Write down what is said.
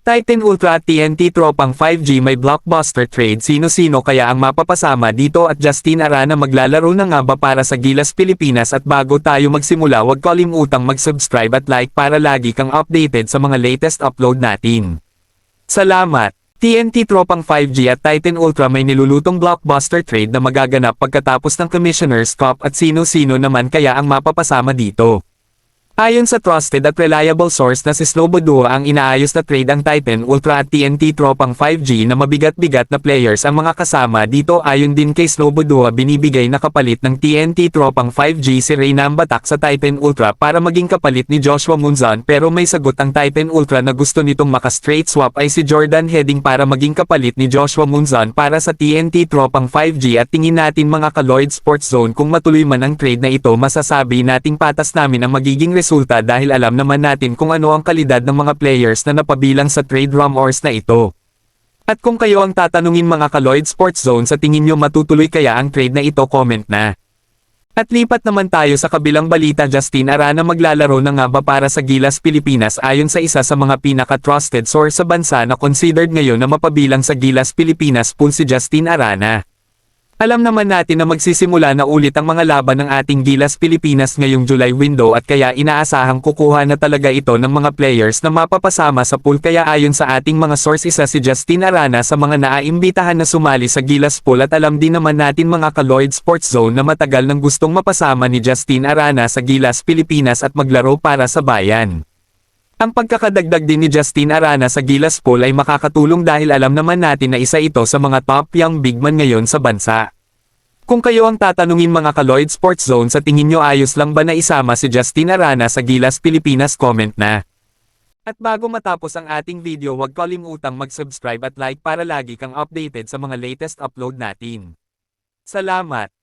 Titan Ultra at TNT Tropang 5G may blockbuster trade, sino-sino kaya ang mapapasama dito at Justin Arana maglalaro na nga ba para sa Gilas Pilipinas? At bago tayo magsimula, huwag kalimutang mag-subscribe at like para lagi kang updated sa mga latest upload natin. Salamat! TNT Tropang 5G at Titan Ultra may nilulutong blockbuster trade na magaganap pagkatapos ng Commissioner's Cup, at sino-sino naman kaya ang mapapasama dito? Ayon sa trusted at reliable source na si Slobodo, ang inaayos na trade ang Titan Ultra at TNT Tropang 5G na mabigat-bigat na players ang mga kasama dito. Ayon din kay Slobodo, binibigay na kapalit ng TNT Tropang 5G si Reynam Batak sa Titan Ultra para maging kapalit ni Joshua Munzon, pero may sagot ang Titan Ultra na gusto nitong maka-straight swap ay si Jordan Heading para maging kapalit ni Joshua Munzon para sa TNT Tropang 5G. At tingin natin mga ka-Lloyd Sports Zone, kung matuloy man ang trade na ito, masasabi nating patas namin ang magiging resulta dahil alam naman natin kung ano ang kalidad ng mga players na napabilang sa trade rumors na ito. At kung kayo ang tatanungin mga ka-Lloyd Sports Zone, sa tingin nyo matutuloy kaya ang trade na ito, comment na. At lipat naman tayo sa kabilang balita. Justin Arana maglalaro na nga ba para sa Gilas Pilipinas? Ayon sa isa sa mga pinaka-trusted source sa bansa na considered ngayon na mapabilang sa Gilas Pilipinas pool, si Justin Arana. Alam naman natin na magsisimula na ulit ang mga laban ng ating Gilas Pilipinas ngayong July window, at kaya inaasahang kukuha na talaga ito ng mga players na mapapasama sa pool. Kaya ayon sa ating mga source, isa si Justin Arana sa mga naaimbitahan na sumali sa Gilas pool. At alam din naman natin mga ka-Lloyd Sports Zone na matagal nang gustong mapasama ni Justin Arana sa Gilas Pilipinas at maglaro para sa bayan. Ang pagkakadagdag din ni Justin Arana sa Gilas pool ay makakatulong dahil alam naman natin na isa ito sa mga top young big man ngayon sa bansa. Kung kayo ang tatanungin mga ka-Lloyd Sports Zone, sa tingin nyo ayos lang ba na isama si Justin Arana sa Gilas Pilipinas? Comment na. At bago matapos ang ating video, huwag kalimutang mag-subscribe at like para lagi kang updated sa mga latest upload natin. Salamat!